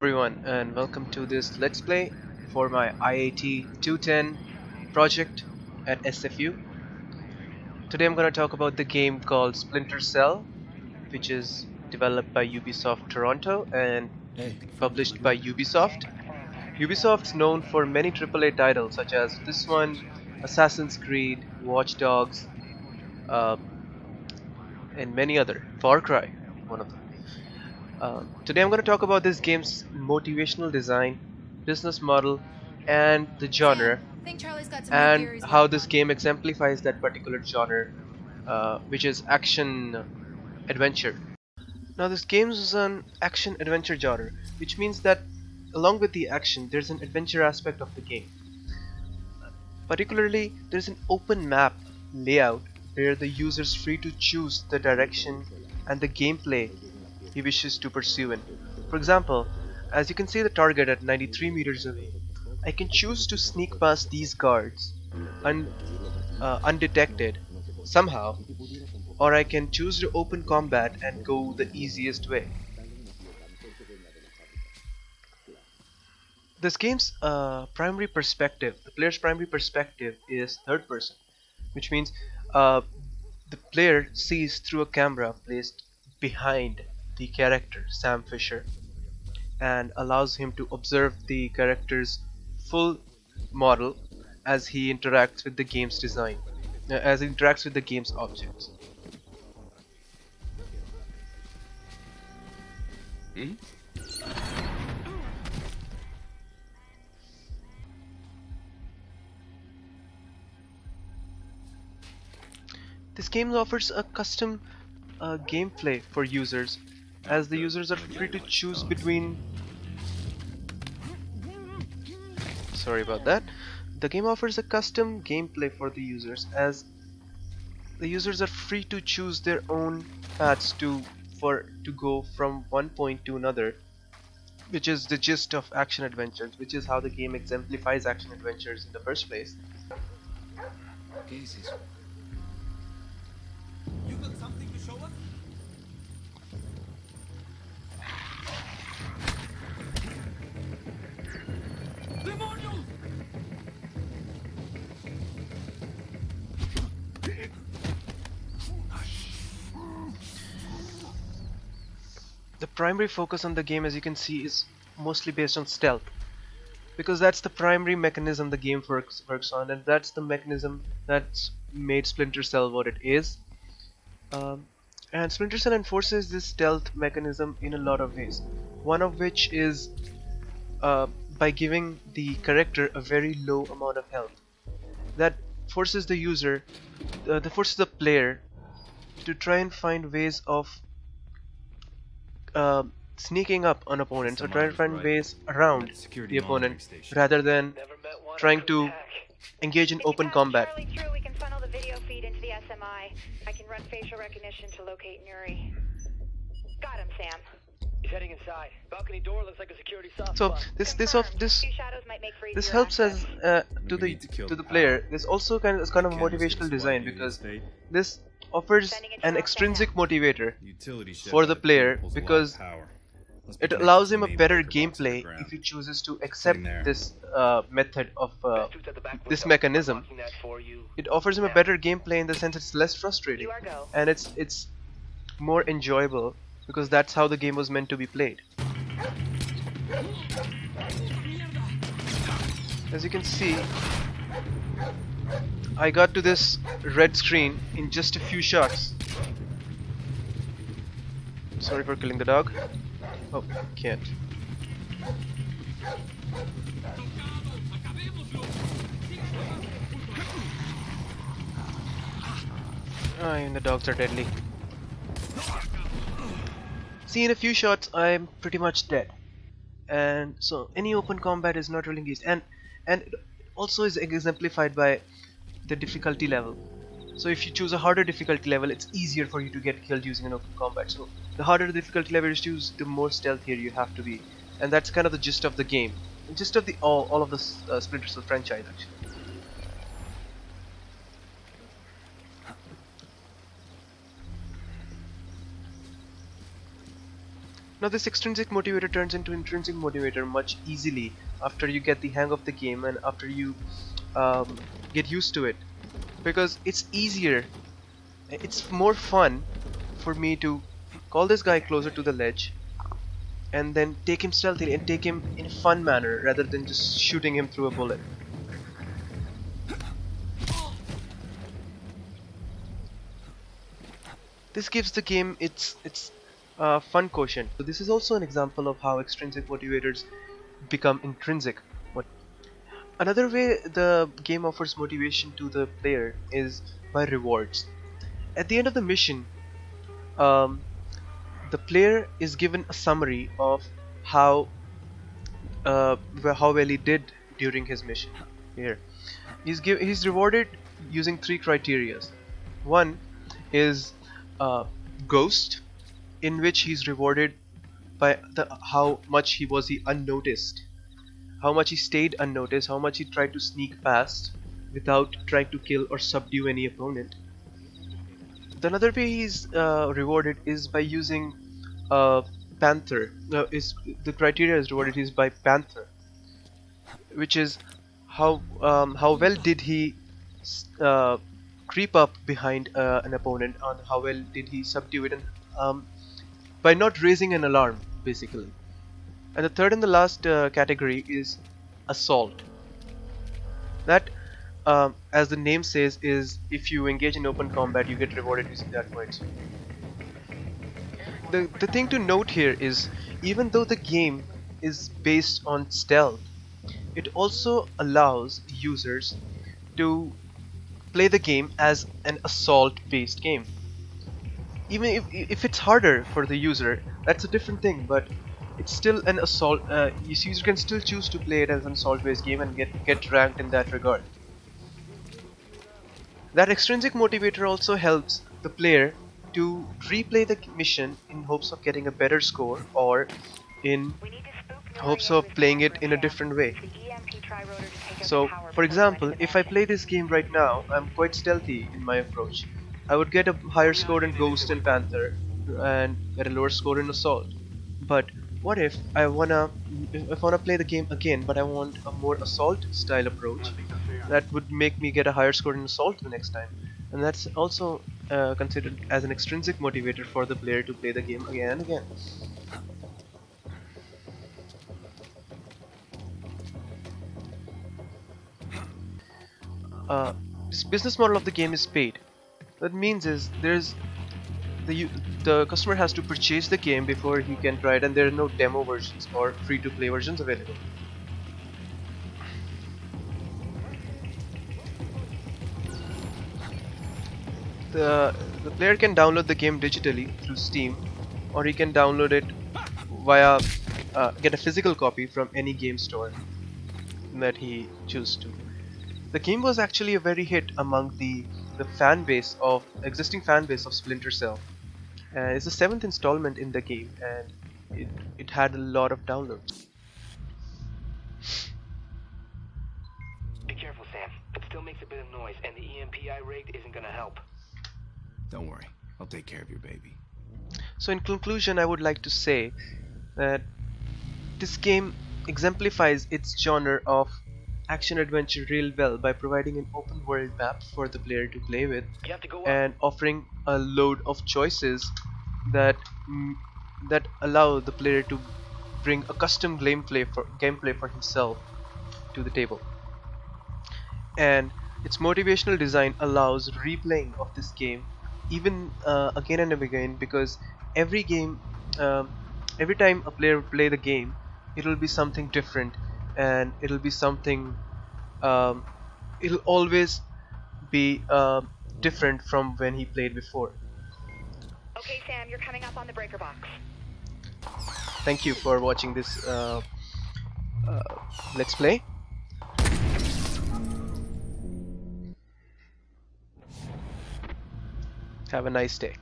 Everyone, and welcome to this Let's Play for my IAT 210 project at SFU. Today I'm going to talk about the game called Splinter Cell, which is developed by Ubisoft Toronto and published by Ubisoft. Ubisoft's known for many AAA titles such as this one, Assassin's Creed, Watch Dogs, uh, and many other. Far Cry, one of them. Today I'm going to talk about this game's motivational design, business model, and the genre, Think Charlie's got some new and gear he's how working this on. game exemplifies that particular genre, which is action adventure. Now, this game is an action adventure genre, which means that along with the action, there's an adventure aspect of the game. Particularly, there's an open map layout where the user is free to choose the direction and the gameplay he wishes to pursue in. For example, as you can see the target at 93 meters away, I can choose to sneak past these guards undetected somehow, or I can choose to open combat and go the easiest way. This game's primary perspective, the player's primary perspective is third person, which means uh, the player sees through a camera placed behind the character, Sam Fisher, and allows him to observe the character's full model as he interacts with the game's design, as he interacts with the game's objects. This game offers a custom gameplay for users, as the users are free to choose between. Sorry about that. The game offers a custom gameplay for the users, as the users are free to choose their own paths to go from one point to another, which is the gist of action adventures, which is how the game exemplifies action adventures in the first place. You got something to show us? Demonios! The primary focus on the game, as you can see, is mostly based on stealth, because that's the primary mechanism the game works on, and that's the mechanism that's made Splinter Cell what it is. Um, and Splinter Cell enforces this stealth mechanism in a lot of ways. One of which is by giving the character a very low amount of health. That forces the user, that forces the player to try and find ways of sneaking up on opponents, or try and find ways around the opponent rather than trying to engage in If you open pass combat. Charlie through, we can funnel the video feed into the SMI. I can run facial recognition to locate Nuri. Got him, Sam. He's heading inside. Balcony door looks like a security soft So spot. this Confirmed. Few shadows might make for this easier helps access. as to the player. This also kind of motivational design, because this offers an extrinsic motivator for the player, because it allows him a better gameplay if he chooses to accept this method of this mechanism. It offers him a better gameplay in the sense it's less frustrating, You are go. and it's more enjoyable, because that's how the game was meant to be played. As you can see, I got to this red screen in just a few shots. Sorry for killing the dog. Oh, can't. Oh, even the dogs are deadly. See, in a few shots, I'm pretty much dead. And so any open combat is not really engaged. And it also is exemplified by the difficulty level. So if you choose a harder difficulty level, it's easier for you to get killed using an open combat. So the harder the difficulty level you choose, the more stealthier you have to be. And that's kind of the gist of the game. The gist of the all of the Splinter Cell franchise, actually. Now this extrinsic motivator turns into intrinsic motivator much easily after you get the hang of the game and after you get used to it, because it's easier, it's more fun for me to call this guy closer to the ledge and then take him stealthily and take him in a fun manner rather than just shooting him through a bullet. This gives the game its fun quotient. So this is also an example of how extrinsic motivators become intrinsic. Another way the game offers motivation to the player is by rewards. At the end of the mission, the player is given a summary of how well he did during his mission. Here, he's rewarded using 3 criteria. One is Ghost, in which he's rewarded by how much he unnoticed, how much he stayed unnoticed, how much he tried to sneak past without trying to kill or subdue any opponent. The another way he's rewarded is by using Panther. The criteria is rewarded is by Panther, which is how well did he creep up behind an opponent, and how well did he subdue it, and by not raising an alarm, basically. And the third and the last category is Assault. That, as the name says, is if you engage in open combat, you get rewarded using that points. The thing to note here is, even though the game is based on stealth, it also allows users to play the game as an assault-based game. Even if it's harder for the user, that's a different thing, but it's still an assault. You can still choose to play it as an assault-based game and get ranked in that regard. That extrinsic motivator also helps the player to replay the mission in hopes of getting a better score, or in hopes of playing it in a different way. So, for example, if I play this game right now, I'm quite stealthy in my approach. I would get a higher score in Ghost and Panther and get a lower score in Assault. But what if I wanna play the game again, but I want a more Assault style approach? That would make me get a higher score in Assault the next time, and that's also considered as an extrinsic motivator for the player to play the game again and again. This business model of the game is paid. What it means is the customer has to purchase the game before he can try it, and there are no demo versions or free-to-play versions available. The player can download the game digitally through Steam, or he can download it via get a physical copy from any game store that he chooses to. The game was actually a very hit among the existing fan base of Splinter Cell. It's the 7th installment in the game, and it had a lot of downloads. Be careful, Sam. It still makes a bit of noise, and the EMP I rigged isn't gonna help. Don't worry, I'll take care of your baby. So in conclusion, I would like to say that this game exemplifies its genre of action-adventure real well by providing an open world map for the player to play with, You have to go up. and offering a load of choices that allow the player to bring a custom gameplay for himself to the table. And its motivational design allows replaying of this game even again and again, because every time a player will play the game, it'll be something different, and it'll be something it'll always be different from when he played before. Okay, Sam, you're coming up on the breaker box. Thank you for watching this Let's Play. Have a nice day.